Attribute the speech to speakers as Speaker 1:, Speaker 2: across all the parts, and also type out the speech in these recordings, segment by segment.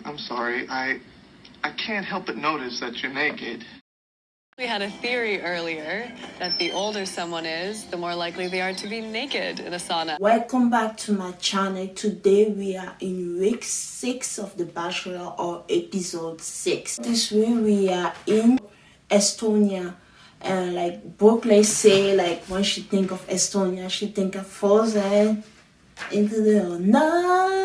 Speaker 1: I'm sorry. I can't help but notice that you're naked.
Speaker 2: We had a theory earlier that the older someone is, the more likely they are to be naked in a sauna.
Speaker 3: Welcome back to my channel. Today we are in week 6 of The Bachelor, or episode 6. This week we are in Estonia. And like Brooklyn say, like when she think of Estonia, she think of frozen into the night.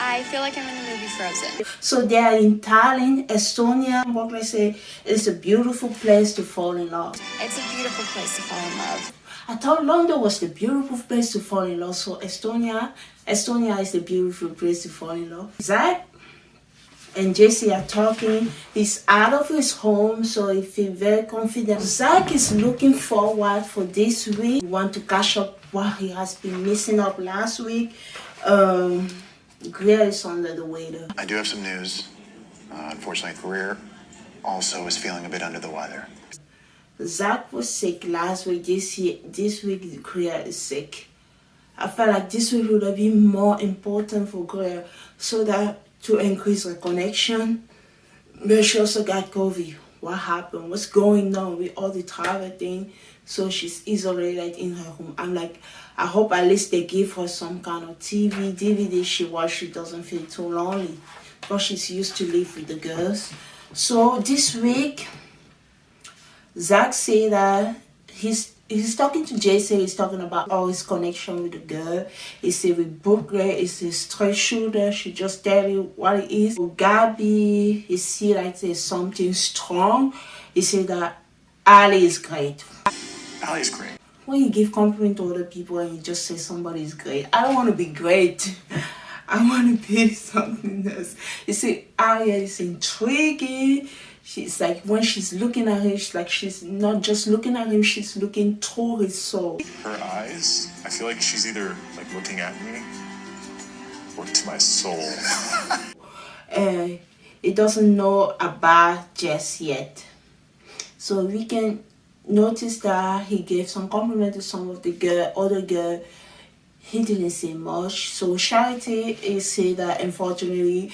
Speaker 4: I feel like I'm in the movie Frozen.
Speaker 3: So they are in Tallinn, Estonia. Brooklyn say it's a beautiful place to fall in love.
Speaker 4: It's a beautiful place to fall in love.
Speaker 3: I thought London was the beautiful place to fall in love. So Estonia is the beautiful place to fall in love. Zach and Jesse are talking. He's out of his home, so he feels very confident. Zach is looking forward for this week. He wants to catch up what he has been missing up last week. Greer is under the weather.
Speaker 5: I do have some news. Unfortunately, Greer also is feeling a bit under the weather.
Speaker 3: Zach was sick last week. This week, Greer is sick. I felt like this week would have been more important for Greer, so that to increase her connection. But she also got COVID. What happened? What's going on with all the travel thing? So she's isolated in her home. I'm like, I hope at least they give her some kind of TV, DVD she watch. She doesn't feel too lonely, because she's used to live with the girls. So this week, Zach said that he's talking to Jason. He's talking about all his connection with the girl. He said with Brooklyn, it's a straight shooter. She just tell you what it is. With Gabby, he see like there's something strong. He said that Ali is great.
Speaker 5: Ali is great.
Speaker 3: When you give compliment to other people and you just say somebody is great, I don't want to be great. I want to be something else. You see, Aria is intriguing. She's like, when she's looking at him, she's not just looking at him, she's looking through his soul.
Speaker 6: Her eyes, I feel like she's either like looking at me or to my soul.
Speaker 3: He doesn't know about Jess yet. So we can notice that he gave some compliment to some of the other girl. He didn't say much. So Charity is saying that unfortunately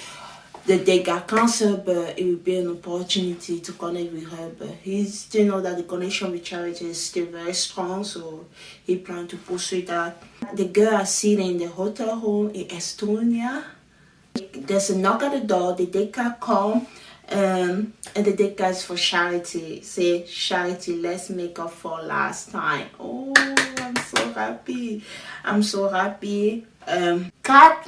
Speaker 3: that they got cancer, but it will be an opportunity to connect with her. But he still know that the connection with Charity is still very strong, so he plans to pursue that. The girl are sitting in the hotel room in Estonia. There's a knock at the door. The decker come, and the decker is for Charity. Say, Charity, let's make up for last time. Oh, I'm so happy. I'm so happy. Kat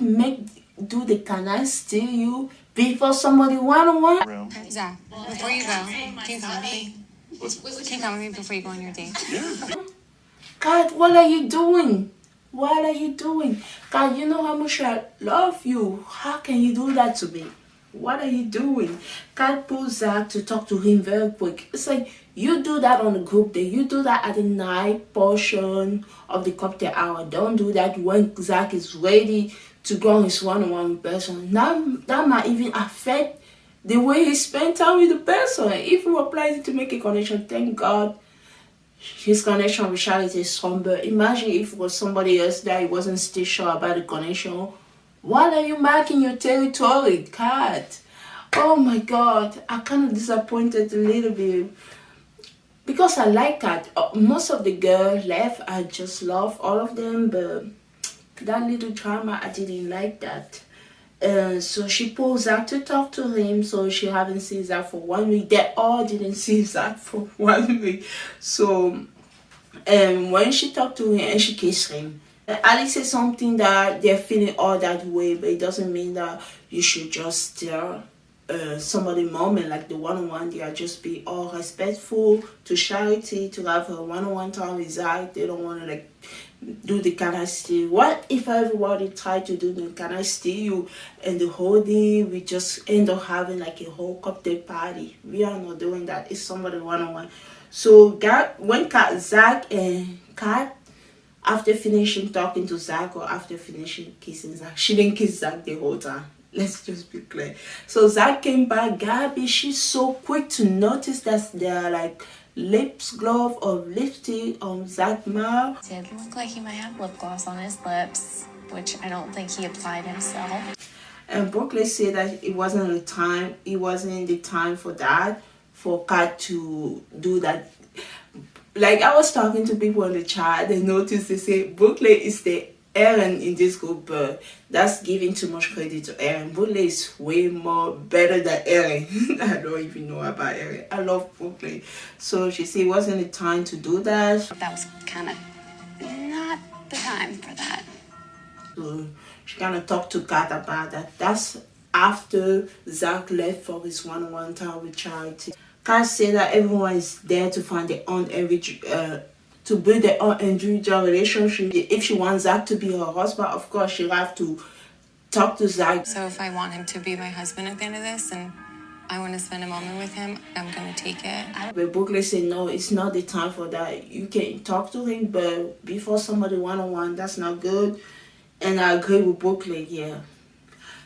Speaker 3: do the can I steal you before somebody one-on-one?
Speaker 4: Zach, before you go, can you come with me? Can you come with me before you go on your date?
Speaker 6: Yeah.
Speaker 3: God, what are you doing? What are you doing? God, you know how much I love you. How can you do that to me? What are you doing? God pulls Zach to talk to him very quick. It's like, you do that on a group day. You do that at the night portion of the cocktail hour. Don't do that when Zach is ready to go on his one-on-one person. That might even affect the way he spends time with the person. If he applies to make a connection, thank God his connection with Charlotte is strong. But imagine if it was somebody else that he wasn't still sure about the connection. What are you marking your territory, Kat? Oh my God, I kind of disappointed a little bit. Because I like Kat. Most of the girls left. I just love all of them, but that little drama, I didn't like that. So she pulls Zach to talk to him. So she haven't seen Zach for 1 week. They all didn't see Zach for 1 week. So when she talked to him and she kissed him, Ali said something that they're feeling all that way, but it doesn't mean that you should just tell somebody moment like the one-on-one. They are just be all respectful to Charity, to have a one-on-one time with Zach. They don't want to like do the can I steal. What if everybody tried to do the can I steal you and the whole day we just end up having like a whole cocktail party? We are not doing that. It's somebody one-on-one. So when Zach and Kat, after finishing talking to Zach or after finishing kissing Zach, she didn't kiss Zach the whole time. Let's just be clear. So Zach came back. Gabby, she's so quick to notice that there are like lips glove or lipstick on Zach's mouth.
Speaker 4: It looked like he might have lip gloss on his lips, which I don't think he applied himself.
Speaker 3: And Brooklyn said that it wasn't the time for that, for Kat to do that. Like, I was talking to people in the chat, they noticed, they say Brooklyn is the Aaron in this group, but that's giving too much credit to Aaron. Brooklyn is way more better than Aaron. I don't even know about Aaron. I love Brooklyn. So she said it wasn't the time to do that.
Speaker 4: That was kind of not the time for that.
Speaker 3: So she kind of talked to Kat about that. That's after Zach left for his one-on-one time with Charity. Kat said that everyone is there to find their own to build their own individual relationship. If she wants Zach to be her husband, of course she'll have to talk to Zach.
Speaker 4: So if I want him to be my husband at the end of this and I want to spend a moment with him, I'm going to take it.
Speaker 3: But Brooklyn said, no, it's not the time for that. You can talk to him, but before somebody one-on-one, that's not good. And I agree with Brooklyn, yeah.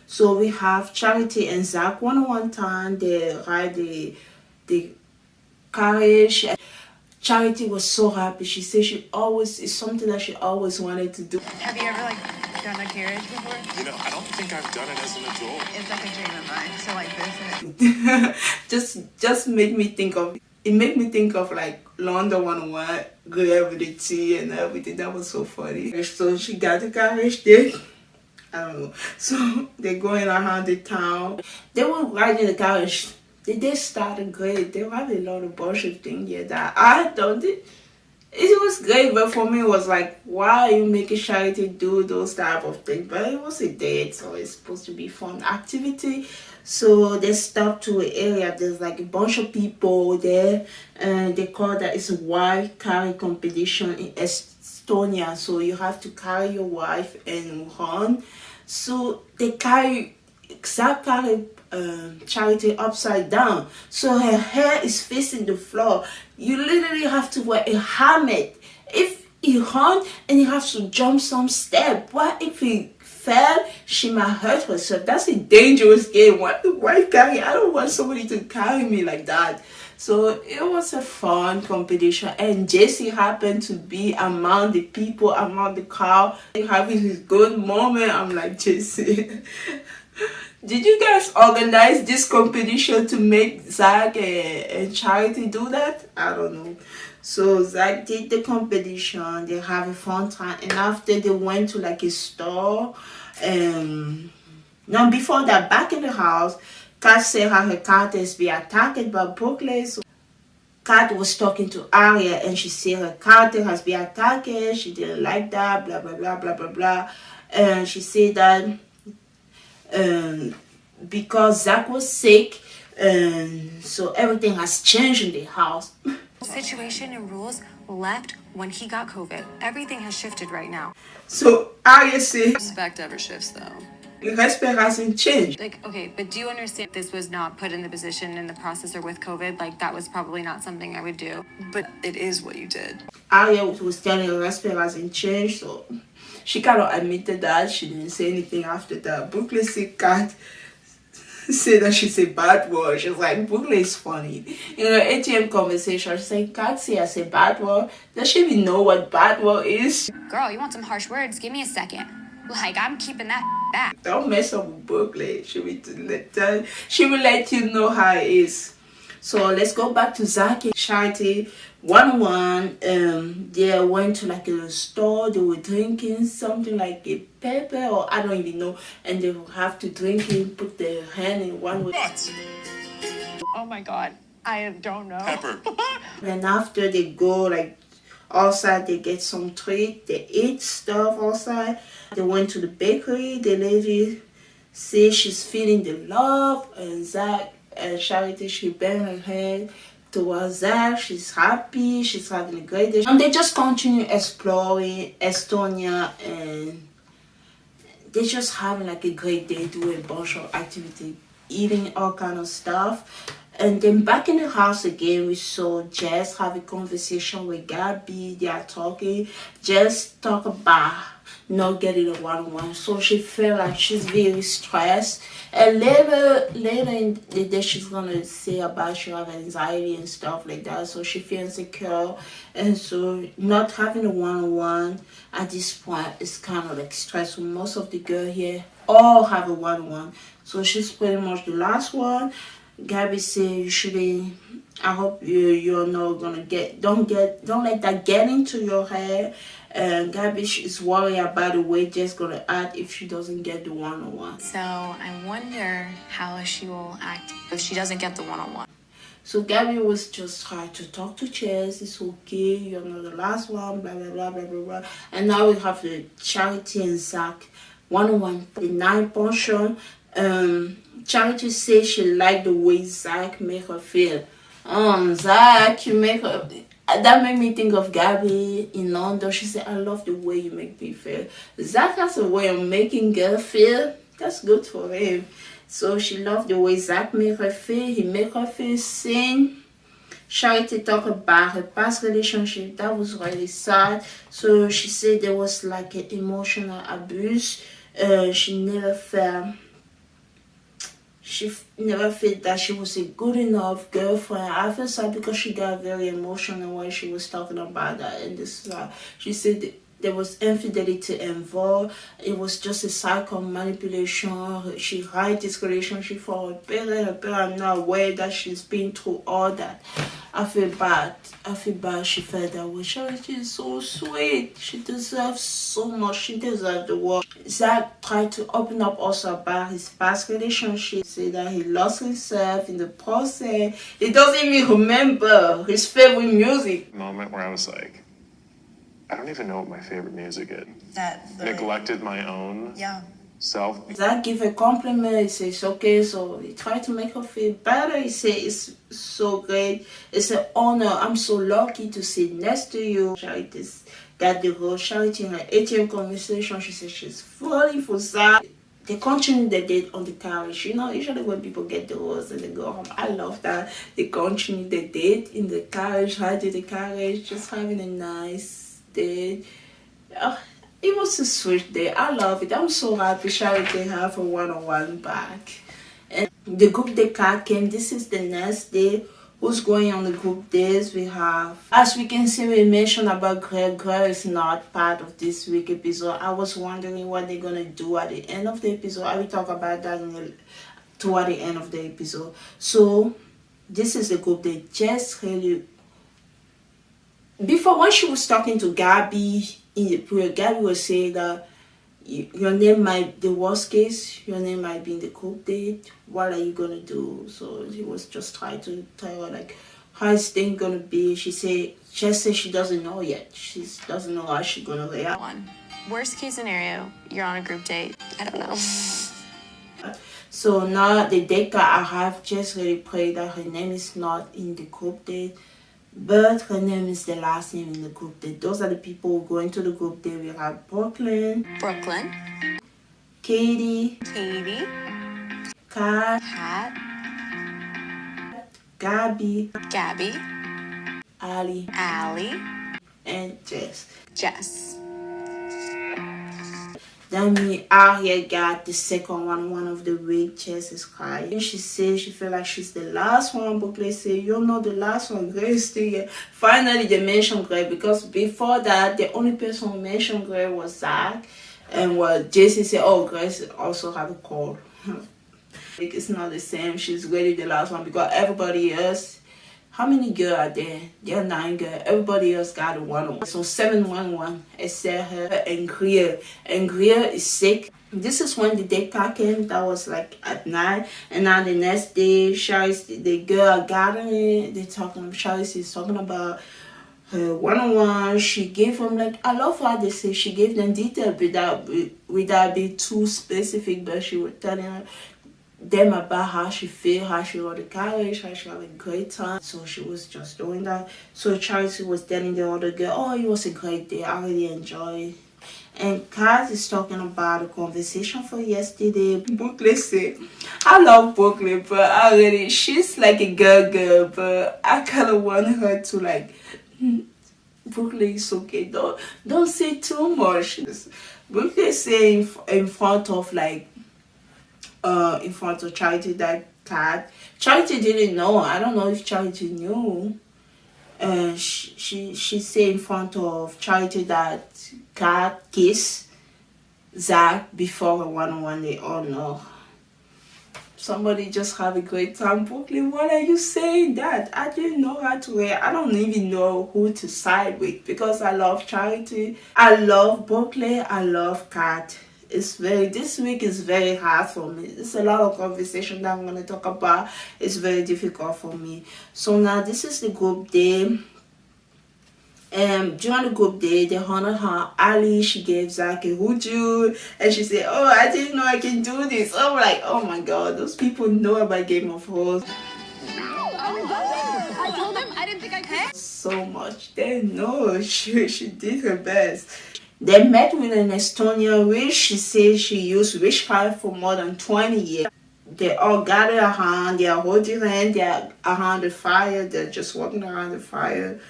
Speaker 3: So we have Charity and Zach one-on-one time. They ride the carriage. Charity was so happy. She said it's something that she always wanted to do.
Speaker 7: Have you ever done a carriage before?
Speaker 6: I don't think I've done it as an adult.
Speaker 7: It's like a dream of mine. So this and
Speaker 3: just made me think of London 101, girl with the tea and everything. That was so funny. So she got the carriage there. I don't know. So they're going around the town. They were riding the carriage. They started great. They had a lot of bunch of things here that I thought it was great, but for me it was like, why are you making Charity do those type of things? But it was a date, so it's supposed to be fun activity. So they stopped to an area. There's like a bunch of people there, and they call that it's a wife carry competition in Estonia. So you have to carry your wife and run. So they carry Charity upside down, so her hair is facing the floor. You literally have to wear a helmet if you run, and you have to jump some step. What if he fell? She might hurt herself. That's a dangerous game. Why carry? I don't want somebody to carry me like that. So it was a fun competition, and Jesse happened to be among the people, among the crowd, having his good moment. I'm like, Jesse, did you guys organize this competition to make Zach and Charity do that? I don't know. So Zach did the competition. They have a fun time, and after they went to like a store. Now before that, back in the house, Kat said how her cat is being attacked by Brooklyn. So Kat was talking to Aria, and she said her cat has been attacked. She didn't like that. Blah blah blah blah blah blah. And she said that. Because Zach was sick, so everything has changed in the house.
Speaker 4: Situation and rules left when he got COVID. Everything has shifted right now.
Speaker 3: So Arya said,
Speaker 2: Respect ever shifts, though.
Speaker 3: respect hasn't changed.
Speaker 4: Okay, but do you understand this was not put in the position in the process or with COVID? That was probably not something I would do.
Speaker 2: But it is what you did.
Speaker 3: Arya was telling her respect hasn't changed, so she kind of admitted that. She didn't say anything after that. Brooklyn said Kat said that she's a bad word. She's like, Brooklyn is funny. In her ATM conversation, she's like, Kat say I say bad word. Does she even know what bad word is?
Speaker 4: Girl, you want some harsh words? Give me a second. I'm keeping that back.
Speaker 3: Don't mess up with Brooklyn. She will let you know how it is. So let's go back to Zach and Charity. One. They went to like a store. They were drinking something like a pepper, or I don't even know. And they will have to drink it, put their hand in one way.
Speaker 6: What?
Speaker 7: oh my God, I don't know.
Speaker 6: Pepper.
Speaker 3: And after they go like outside, they get some treat. They eat stuff outside. They went to the bakery. The lady says she's feeling the love, and Zach and Charity, she bent her head towards Zach. She's happy. She's having a great day. And they just continue exploring Estonia, and they're just having like a great day, doing a bunch of activity, eating all kind of stuff. And then back in the house again, we saw Jess have a conversation with Gabby. They are talking. Jess talk about not getting a one-on-one. So she felt like she's very stressed. And later in the day, she's gonna say about she have anxiety and stuff like that. So she feels insecure, and so not having a one-on-one at this point is kind of like stressful. Most of the girls here all have a one-on-one, so she's pretty much the last one. Gabby said you shouldn't. I hope you're not gonna don't let that get into your head. And Gabby is worried about the way Jess gonna act if she doesn't get the one-on-one.
Speaker 4: So I wonder how she will act if she doesn't get the one-on-one.
Speaker 3: So Gabby was just trying to talk to Chess. It's okay, you're not the last one, blah blah blah blah blah blah. And now we have the Charity and Zach one-on-one, the night portion. Charity says she liked the way Zach made her feel. Zach, you make her. That made me think of Gabby in London. She said, I love the way you make me feel. Zach has a way of making girl feel. That's good for him. So she loved the way Zach made her feel. He made her feel seen. Charity talked about her past relationship. That was really sad. So she said there was like an emotional abuse. She never felt that she was a good enough girlfriend. I feel sad because she got very emotional when she was talking about that. And this, she said there was infidelity involved. It was just a cycle of manipulation. She hid this relationship for her parents. Her parents not aware that she's been through all that. I feel bad. She felt that way. Charity is so sweet. She deserves so much. She deserves the world. Zach tried to open up also about his past relationship. Say that he lost himself in the process. He doesn't even remember his favorite music.
Speaker 6: Moment where I was like, I don't even know what my favorite music is.
Speaker 8: That
Speaker 6: Neglected my own self.
Speaker 3: Zach give a compliment. He says, okay, so he tried to make her feel better. He said, it's so great. It's an honor. I'm so lucky to sit next to you. Charity's got the rose. Charity in her ATM conversation, she said she's falling for Zach. They continue the date on the carriage. You know, usually when people get the rose and they go home, I love that. They continue the date in the carriage, right to the carriage, just having a nice date. It was a sweet day. I love it. I'm so happy Charity have a one-on-one back. And the group day card came. This is the next day. Who's going on the group days? We have, as we can see, we mentioned about Greg. Greg is not part of this week episode. I was wondering what they're gonna do at the end of the episode. I will talk about that toward the end of the episode. So this is the group day. Just really, before when she was talking to Gabby in the prayer, Gabby was saying that your name might, the worst case, your name might be in the group date. What are you gonna do? So he was just trying to tell her like how is thing gonna be. She said she doesn't know yet. She doesn't know how she's gonna react.
Speaker 4: Worst case scenario, you're on a group date. I don't know.
Speaker 3: So now the date that I have just really prayed that her name is not in the group date, but her name is the last name in the group date. Those are the people going to the group date. We have Brooklyn, Katie, Kat, Gabby, Ali, and Jess. Then me, Aria got the second one of the week. Jess is crying. She says she feel like she's the last one. But they say, you're not the last one. Grace still here. Finally, they mentioned Grace because before that, the only person who mentioned Grace was Zach. And what Jesse said, oh, Grace also have a call. It's not the same. She's really the last one because everybody else. How many girls are there? There are 9 girls. Everybody else got a one-on-one. So 7-1-1 except her and Greer. And Greer is sick. This is when the day card came. That was like at night. And now the next day, the girl are gathering. Charisse is talking about her one-on-one. She gave them like, I love how they say she gave them detail without being too specific. But she was telling them about how she feel, how she rode the carriage, how she had a great time. So she was just doing that. So Charity was telling the other girl, oh, it was a great day, I really enjoyed. And Kat is talking about the conversation for yesterday. Brooklyn said, I love Brooklyn, but she's like a girl, but I kind of want her to like, Brooklyn is okay, don't say too much. Brooklyn say in front of like in front of Charity that Kat. Charity didn't know. I don't know if Charity knew. She said in front of Charity that Kat kissed Zach before a one-on-one. They all know. Somebody just have a great time. Brooklyn, what are you saying that? I didn't know how to wear. I don't even know who to side with because I love Charity. I love Brooklyn. I love Kat. This week is very hard for me. There's a lot of conversation that I'm going to talk about. It's very difficult for me. So now this is the group day. During the group day, they honored her. Ali, she gave Zach a huju, and she said, "Oh, I didn't know I can do this." I'm like, oh my god, those people know about Game of Thrones
Speaker 4: I told him I didn't think I could.
Speaker 3: so much. They know she did her best. They met with an Estonian witch. She said she used witchcraft for more than 20 years. They all gathered around. They are holding hands. They are around the fire. They're just walking around the fire.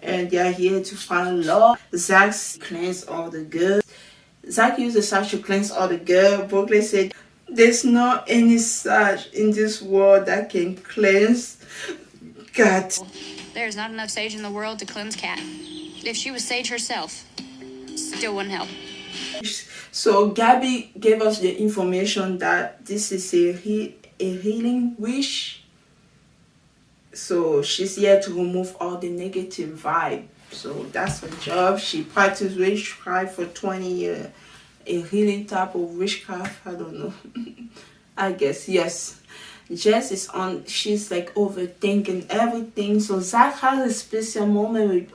Speaker 3: And they are here to find love. Zach cleansed all the good. Zach used the sash to cleanse all the good. Brooklyn said, "There's not any sash in this world that can cleanse God."
Speaker 8: There's not enough sage in the world to cleanse Cat. If she was sage herself, still wouldn't help.
Speaker 3: So Gabby gave us the information that this is a healing wish. So she's here to remove all the negative vibe. So that's her job. She practiced witchcraft for 20 years. A healing type of witchcraft. I don't know. I guess, yes. Jess is on, she's like overthinking everything. So Zach has a special moment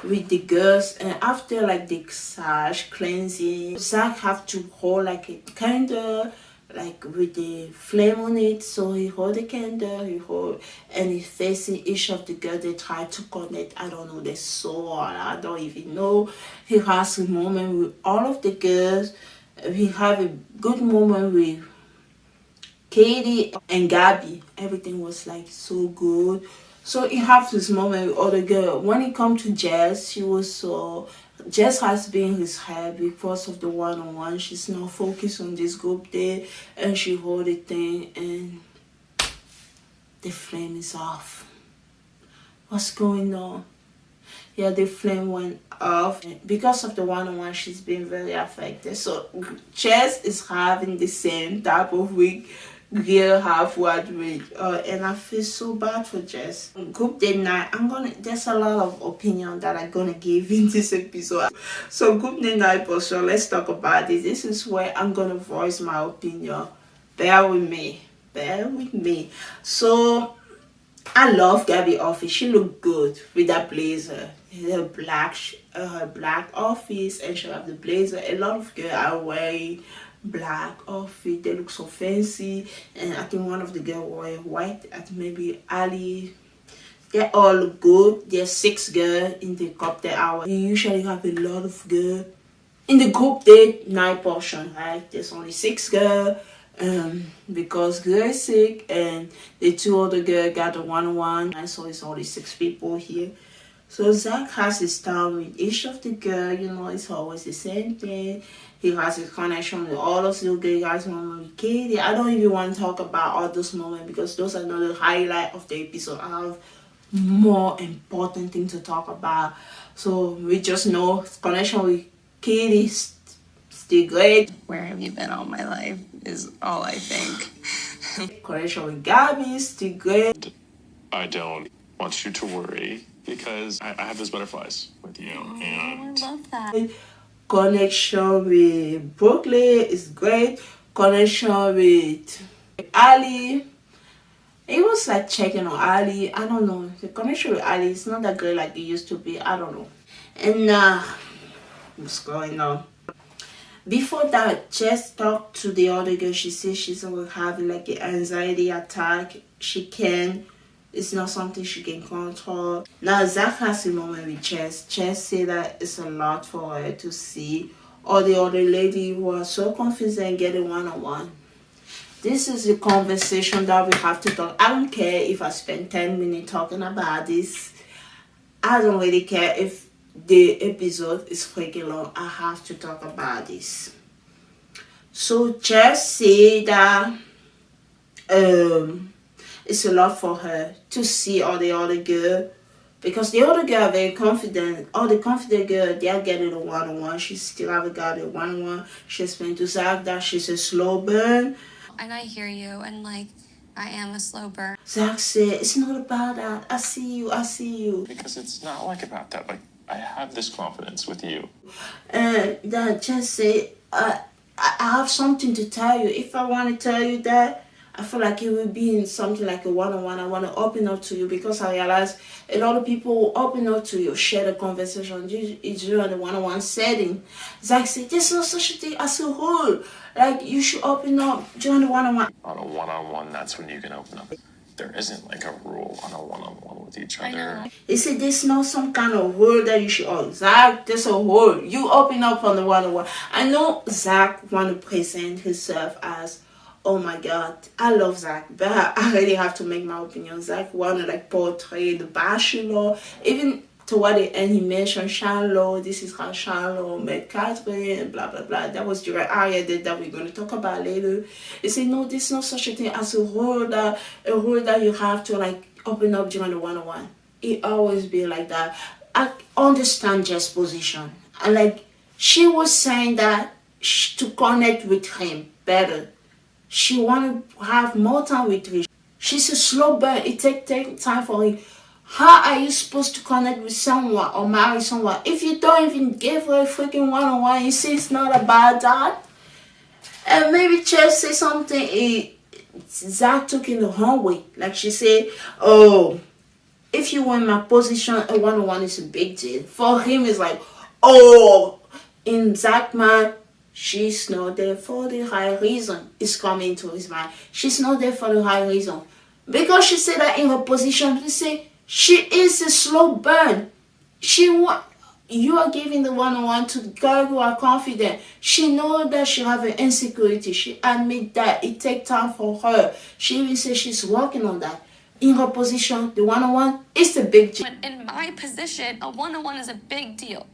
Speaker 3: with the girls, and after like the sash cleansing, Zach have to hold like a candle like with the flame on it. So he hold the candle, and he's facing each of the girls. They try to connect, I don't know, their soul, I don't even know. He has a moment with all of the girls. He have a good moment with Katie and Gabby. Everything was like so good. So he have this moment with other girl. When it come to Jess, she was so, Jess has been his head because of the one-on-one. She's not focused on this group there, and she hold the thing and the flame is off. What's going on? Yeah, the flame went off. Because of the one-on-one, she's been very affected. So Jess is having the same type of week girl have what week, and I feel so bad for Jess. Group day night, there's a lot of opinion that I'm gonna give in this episode. So group day night portion, let's talk about it. This is where I'm gonna voice my opinion. Bear with me. So I love Gabby office. She looked good with that blazer. Her black office, and she have the blazer. A lot of girls are wearing black outfit. They look so fancy, and I think one of the girls wore white. I think maybe Ali. They all look good. There's 6 girls in the cocktail hour. You usually have a lot of girls in the group date night portion, right? There's only 6 girls. Because girl is sick and the 2 other girls got the one-on-one, so it's only 6 people here. So Zach has his time with each of the girls, it's always the same thing. He has his connection with all of the girls. He has moment with Katie. I don't even want to talk about all those moments because those are not the highlight of the episode. I have more important things to talk about. So we just know his connection with Katie is still great.
Speaker 2: Where have you been all my life is all I think.
Speaker 3: Connection with Gabby is still great.
Speaker 6: I don't want you to worry because I have those butterflies with you. And
Speaker 2: I love that.
Speaker 3: Connection with Brooklyn is great. Connection with Ali. It was like checking on Ali. I don't know. The connection with Ali is not that great like it used to be. I don't know. And what's going on? Before that, Jess talked to the other girl. She said she's having like an anxiety attack. It's not something she can control. Now Zach has a moment with Jess. Jess said that it's a lot for her to see all the other ladies who are so confident getting one-on-one. This is a conversation that we have to talk. I don't care if I spend 10 minutes talking about this. I don't really care if the episode is freaking long. I have to talk about this. So just say that it's a lot for her to see all the other girl, because the other girl are very confident. All the confident girl, they are getting a one-on-one. She still haven't got a one-on-one. She explained to Zach that she's a slow burn.
Speaker 4: And I hear you, and like, I am a slow burn.
Speaker 3: Zach said, it's not about that. I see you.
Speaker 6: Because it's not like about that. Like, I have this confidence with you.
Speaker 3: And that just say, I have something to tell you. If I want to tell you that, I feel like it would be in something like a one-on-one. I want to open up to you, because I realize a lot of people open up to you, share the conversation. It's you in the one-on-one setting. Zach said, there's no such a thing as a rule. Like, you should open up during the one-on-one.
Speaker 6: On a one-on-one, that's when you can open up. There isn't like a rule on a one-on-one with each other.
Speaker 3: He said, there's not some kind of rule that you should, oh, Zach, there's a rule. You open up on the one-on-one. I know Zach want to present himself as, oh my God, I love Zach, but I really have to make my opinion. Zach want to like portray the Bachelor. Even toward the end, he mentioned Charlotte. This is how Charlotte met Catherine, blah, blah, blah. That was the area that we're going to talk about later. He said, no, there's no such a thing as a rule that you have to like open up during the one-on-one. It always be like that. I understand Jess' position. And like, she was saying that to connect with him better. She want to have more time with him. She's a slow burn. It takes time for him. How are you supposed to connect with someone or marry someone if you don't even give her a freaking one-on-one? You see, it's not about that. And maybe Chef say something Zach took in the wrong way. Like she said, oh, if you were in my position, a one-on-one is a big deal. For him, it's like, oh, in Zach mind, she's not there for the right reason. It's coming to his mind. She's not there for the right reason. Because she said that in her position, to say, she is a slow burn. You are giving the one-on-one to the girl who are confident. She knows that she have an insecurity. She admit that it takes time for her. She even says she's working on that. In her position, the one-on-one is a big deal.
Speaker 4: In my position, a one-on-one is a big deal.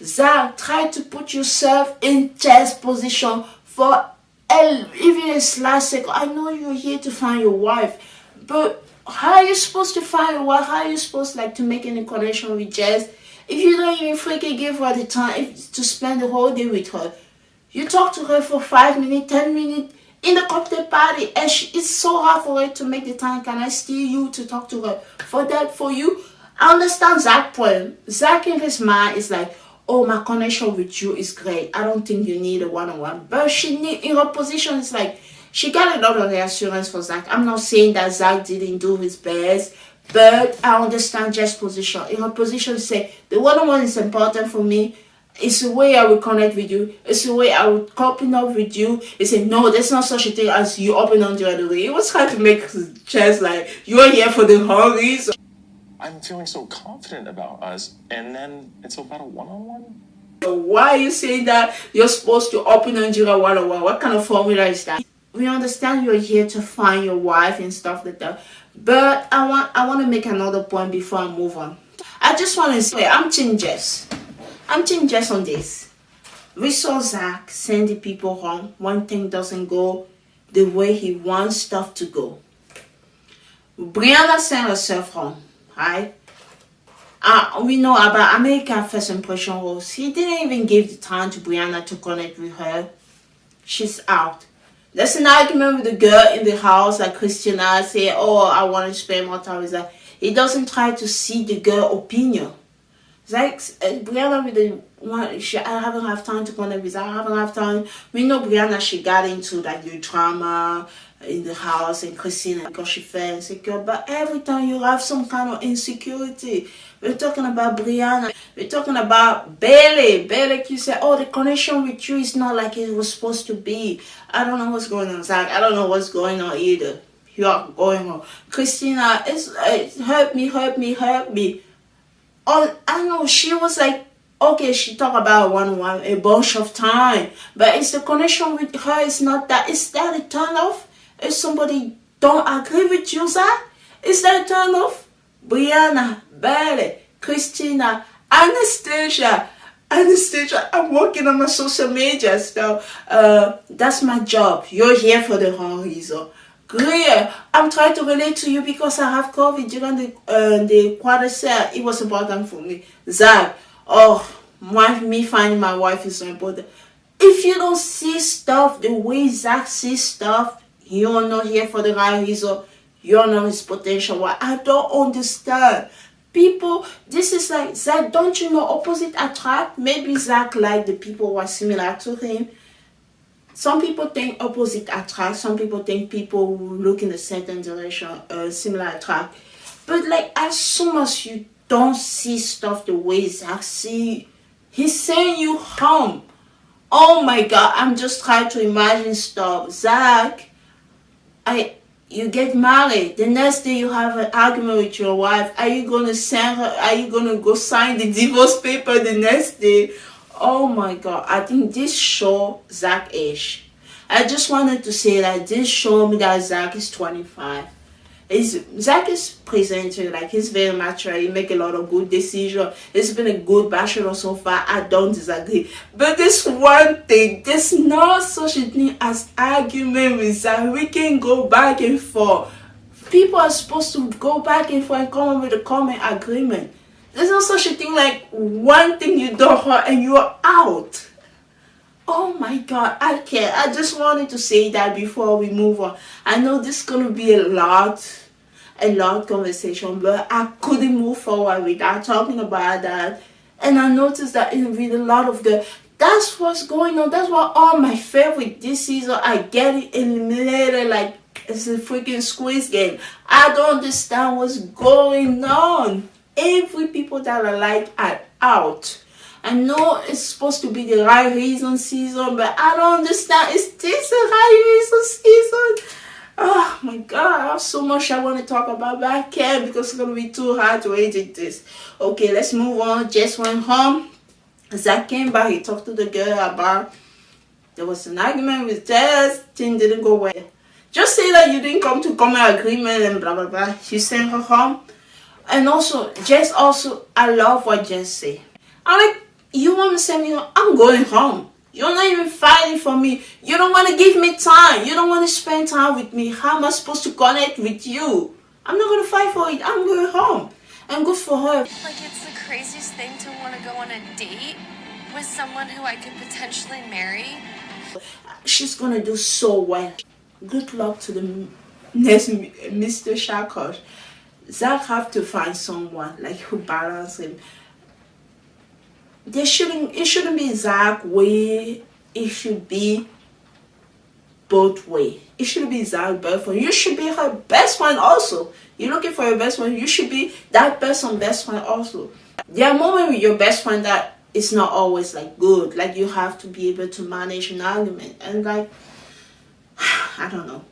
Speaker 3: Zach, try to put yourself in Jess' position for even a slight second. I know you're here to find your wife, but how are you supposed to find your wife? How are you supposed to make any connection with Jess if you don't even freaking give her the time to spend the whole day with her? You talk to her for 5 minutes, 10 minutes in the cocktail party, and it's so hard for her to make the time. Can I steal you to talk to her? For you, I understand Zach's point. Zach in his mind is like, oh, my connection with you is great. I don't think you need a one-on-one. But in her position, it's like, she got a lot of reassurance for Zach. I'm not saying that Zach didn't do his best, but I understand Jess' position. In her position, say, the one-on-one is important for me. It's the way I will connect with you. It's the way I will open up with you. He said, no, there's not such a thing as you open on the other way. It was trying to make Jess like, you're here for the whole reason.
Speaker 6: I'm feeling so confident about us, and then it's about a one-on-one?
Speaker 3: Why are you saying that you're supposed to open on Jira one-on-one? What kind of formula is that? We understand you're here to find your wife and stuff like that. But I want to make another point before I move on. I just want to say, I'm Team Jess. I'm Team Jess on this. We saw Zach send the people home. One thing doesn't go the way he wants stuff to go. Brianna sent herself home, right? We know about American First Impression rules. He didn't even give the time to Brianna to connect with her. She's out. There's an argument with the girl in the house, like Christina say, oh, I want to spend more time with her. He doesn't try to see the girl's opinion. It's like Brianna with the one, I haven't have time to connect with her. I haven't have time. We know Brianna, she got into like the drama in the house, and Christina because she felt insecure. But every time you have some kind of insecurity, we're talking about Brianna. We're talking about Bailey. Bailey, you say, oh, the connection with you is not like it was supposed to be. I don't know what's going on, Zach. I don't know what's going on either. You are going on. Christina, it's help me. Oh, I know she was like, okay, she talked about one a bunch of time, but it's the connection with her. It's not that. Is that a turn off? If somebody don't agree with you, Zach, is that a turn off? Brianna, Bailey, Christina, Anastasia. Anastasia, I'm working on my social media, so that's my job. You're here for the wrong reason. Greer, I'm trying to relate to you because I have COVID during the quarter sale. It was important for me. Zach, oh, me finding my wife is so important. If you don't see stuff the way Zach sees stuff, you're not here for the right reason. You're not his potential. Well, I don't understand. People, this is like, Zach, don't you know opposite attract? Maybe Zach like the people who are similar to him. Some people think opposite attract. Some people think people who look in a certain direction similar attract. But like, as soon as you don't see stuff the way Zach see, he's saying you home. Oh my God, I'm just trying to imagine stuff. Zach, you get married. The next day you have an argument with your wife. Are you gonna send her? Are you gonna go sign the divorce paper the next day? Oh my God, I think this show Zach age. I just wanted to say that this show me that Zach is 25. Zach is presenting like he's very mature. He make a lot of good decisions. It's been a good bachelor so far. I don't disagree. But this one thing, there's no such a thing as argument with Zach. We can go back and forth. People are supposed to go back and forth and come up with a common agreement. There's no such a thing like one thing you don't hurt and you're out. Oh my God, I can't. I just wanted to say that before we move on. I know this is going to be a lot conversation, but I couldn't move forward without talking about that. And I noticed that with a lot of that's what's going on. That's what all my favorite this season I get it eliminated like it's a freaking squeeze game. I don't understand what's going on. Every people that I like are out. I know it's supposed to be the right reason season, but I don't understand. Is this the right reason season? Oh my God, I have so much I want to talk about, but I can't because it's going to be too hard to edit this. Okay, let's move on. Jess went home. Zach came back. He talked to the girl about there was an argument with Jess. Thing didn't go well. Just say that you didn't come to common agreement and blah, blah, blah. She sent her home. And also, Jess also, I love what Jess say. I'm like, you want to send me home? I'm going home. You're not even fighting for me. You don't want to give me time. You don't want to spend time with me. How am I supposed to connect with you? I'm not going to fight for it. I'm going home. And good for her.
Speaker 4: Like, it's the craziest thing to want to go on a date with someone who I could potentially marry.
Speaker 3: She's going to do so well. Good luck to the next Mr. Shakosh. Zach have to find someone like who balance him. It shouldn't be Zach way. It should be both way. It should be Zach's best friend. You should be her best friend also. You're looking for your best friend. You should be that person's best friend also. There are moments with your best friend that it's not always like good. Like you have to be able to manage an argument and like I don't know.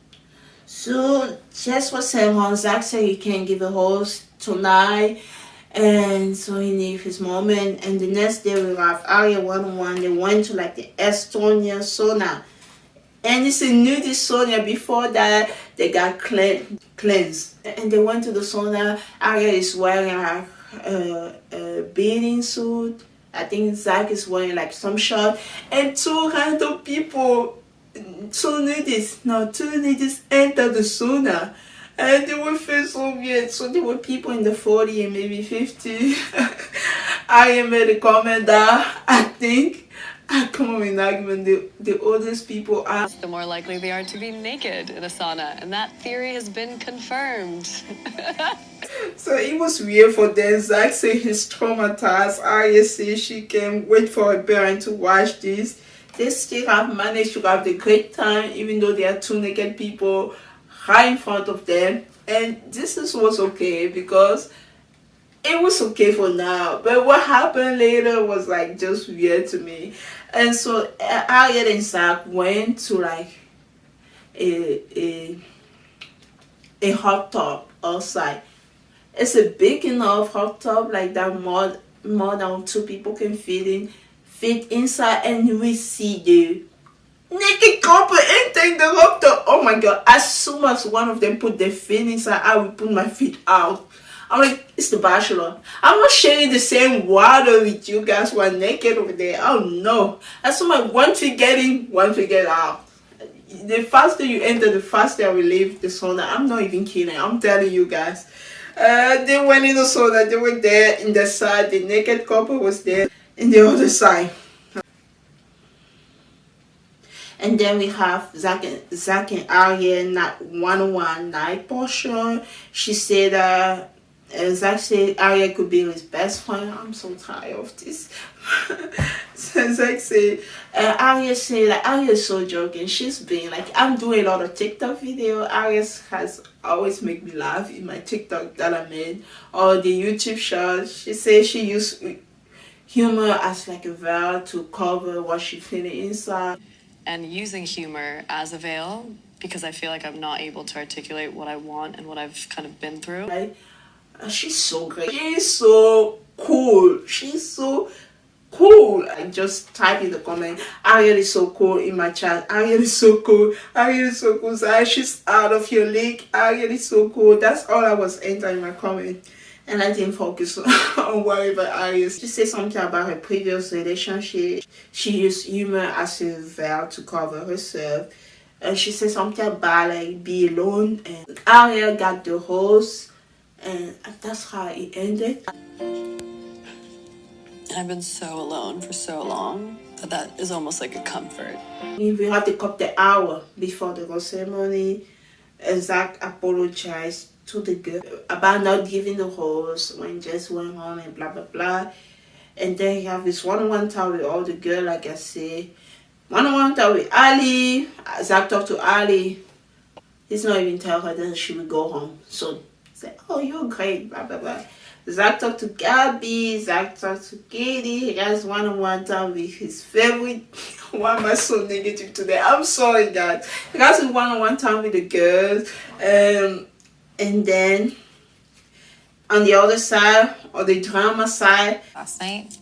Speaker 3: So Jess was saying on Zach said he can't give a host tonight. And so he needs his moment. And the next day we have Arya 101. They went to like the Estonia sauna. And it's a nudist sauna. Before that, they got cleansed. And they went to the sauna. Arya is wearing a bathing suit. I think Zach is wearing like some short. And two random people, two nudists enter the sauna. And they were feel so weird. So there were people in the 40 and maybe 50. I made a comment that I think I come up with an argument. The oldest people are,
Speaker 2: The more likely they are to be naked in a sauna. And that theory has been confirmed.
Speaker 3: so it was weird for them. Zach said he's traumatized. Arya says she can't wait for her parents to watch this. They still have managed to have the great time, even though there are two naked people right in front of them. And this was okay because it was okay for now, but what happened later was like just weird to me. And so Arya and Zach went to like a hot tub outside. It's a big enough hot tub like that more than two people can fit inside, and we see the naked couple entering the hot tub. Oh my God, as soon as one of them put their feet inside, I will put my feet out. I'm like, it's the Bachelor. I'm not sharing the same water with you guys who are naked over there. Oh no. That's why one thing get in, one thing get out. The faster you enter, the faster I will leave the sauna. I'm not even kidding. I'm telling you guys. They went in the sauna. They were there in the side. The naked couple was there in the other side. And then we have Zach and Arya not 101 night portion. She said Zach said Arya could be his best friend. I'm so tired of this. So Zach said Arya said like Arya is so joking. She's been like, I'm doing a lot of TikTok video. Arya has always make me laugh in my TikTok that I made or the YouTube shots. She said she used humor as like a veil to cover what she feeling inside.
Speaker 2: And using humor as a veil because I feel like I'm not able to articulate what I want and what I've kind of been through.
Speaker 3: Right? She's so great. She's so cool. She's so cool. I just type in the comment, Ariel is so cool in my chat. Ariel is so cool. Ariel is so cool. So she's out of your league. Ariel is so cool. That's all I was entering my comment. And I didn't focus on whatever Ariel. She said something about her previous relationship. She used humor as a veil to cover herself. And she said something about like be alone. And Ariel got the host. And that's how it ended.
Speaker 2: I've been so alone for so long that is almost like a comfort.
Speaker 3: We had to cut the hour before the rose ceremony. Zach apologized to the girl about not giving the horse when Jess went home and blah blah blah. And then he have this one-on-one time with all the girl, like I say. One-on-one time with Ali. Zach talked to Ali. He's not even tell her that she would go home. So he said, oh, you're great, blah blah blah. Zach talked to Gabby. Zach talked to Katie. He has one-on-one time with his favorite. Why am I so negative today? I'm sorry, guys. He has a one-on-one time with the girls. And then on the other side, or the drama side.
Speaker 9: Last night,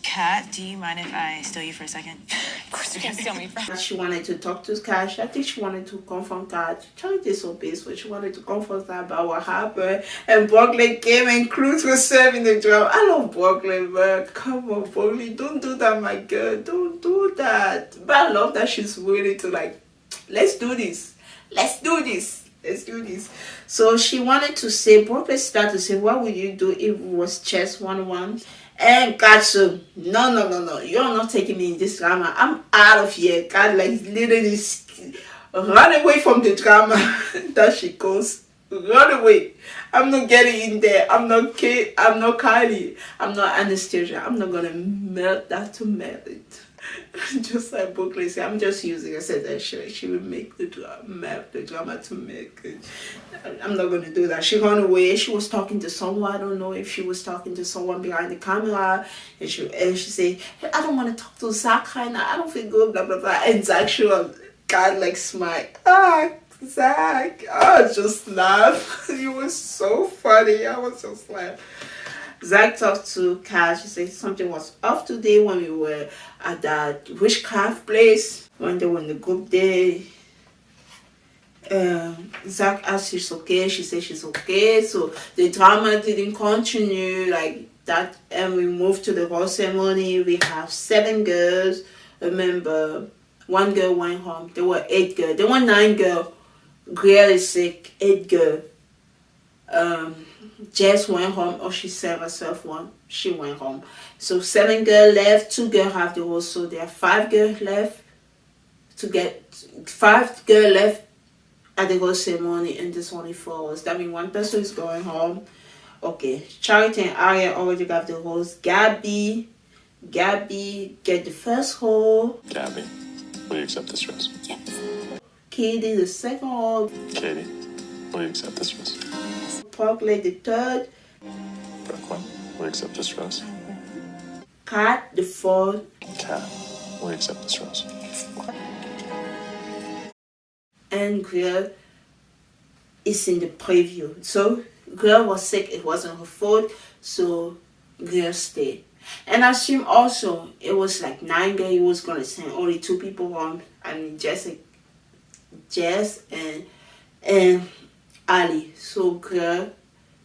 Speaker 9: Kat, do you mind if I steal you for a second?
Speaker 7: Of course you can steal me from.
Speaker 3: She wanted to talk to Cash. I think she wanted to confront Kat. Charlie is so peaceful. She wanted to confront her about what happened. And Brooklyn came and Cruz was serving the drama. I love Brooklyn, but come on, Brooklyn, don't do that, my girl. Don't do that. But I love that she's willing to like, let's do this. Let's do this. Let's do this. So she wanted to say, Brooklyn started to say, what would you do if it was chess 1-1? And God said, no, you're not taking me in this drama. I'm out of here. God, like, literally run away from the drama that she caused. Run away. I'm not getting in there. I'm not Kate. I'm not Kylie. I'm not Anastasia. I'm not gonna melt that to melt it. Just like Brooklyn said, I'm just using. I said that she will make the drama to make it. I'm not gonna do that. She ran away. She was talking to someone. I don't know if she was talking to someone behind the camera. And she said, hey, I don't want to talk to Zach right now. I don't feel good. Blah blah blah. And Zach God like smile. Zach. I just laughed. It was so funny. I was just like. Zach talked to Cash. He said something was off today when we were at that witchcraft place. When they were in the group day. Zach asked if she's okay. She said she's okay. So the drama didn't continue like that. And we moved to the rose ceremony. We have 7 girls. Remember, 1 girl went home. There were 8 girls. There were 9 girls. Griel is sick. 8 girls. Jess went home, or she served herself one. She went home. So 7 girls left. 2 girls have the rose. So there are 5 girls left. To get 5 girls left at the rose ceremony, and there's only 4 hours. That means 1 person is going home. Okay, Charity and Arya already got the rose. Gabby get the first hole.
Speaker 6: Gabby, will you accept this rose?
Speaker 8: Yes.
Speaker 3: Katie the second hole.
Speaker 6: Katie, will you accept this rose?
Speaker 3: Parkley the third.
Speaker 6: Brooklyn, will you accept this rose?
Speaker 3: Kat the fourth.
Speaker 6: Kat, will you accept this rose?
Speaker 3: And Griel is in the preview. So Griel was sick. It wasn't her fault. So Griel stayed. And I assume also it was like 9 girls. He was gonna send only 2 people home. I mean Jess and Ali. So Griel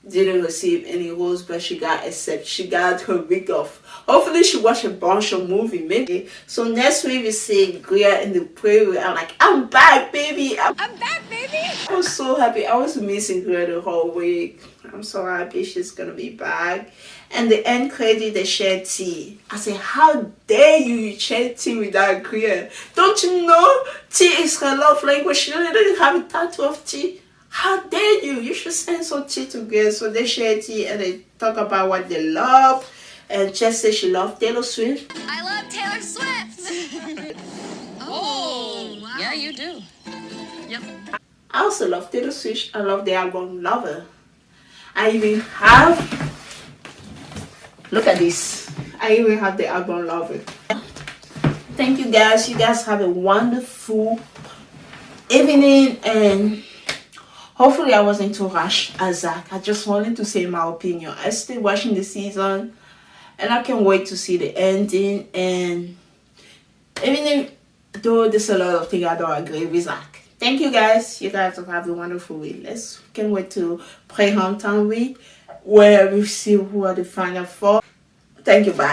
Speaker 3: didn't receive any roles, but she got her week off. Hopefully she watched a bunch of movie, maybe. So next week we see Greer in the prairie. I'm like, I'm back, baby. I'm back, baby. I was so happy. I was missing Greer the whole week. I'm so happy she's gonna be back. And the end credit, they shared tea. I said, how dare you share tea without Greer? Don't you know tea is her love language? She didn't have a tattoo of tea. How dare you? You should send some tea to Greer. So they share tea and they talk about what they love. And Jess said she loved Taylor Swift.
Speaker 8: I love Taylor Swift. Oh, wow.
Speaker 2: Yeah, you do. Yep.
Speaker 3: I also love Taylor Swift. I love the album Lover. I even have... Look at this. I even have the album Lover. Thank you guys. You guys have a wonderful evening. And hopefully I wasn't too rushed as Zach. I just wanted to say my opinion. I'm still watching the season. And I can't wait to see the ending. And even though there's a lot of things I don't agree with Zach. Thank you guys. You guys have a wonderful week. Can't wait to play Hometown Week, where we see who are the final four. Thank you. Bye.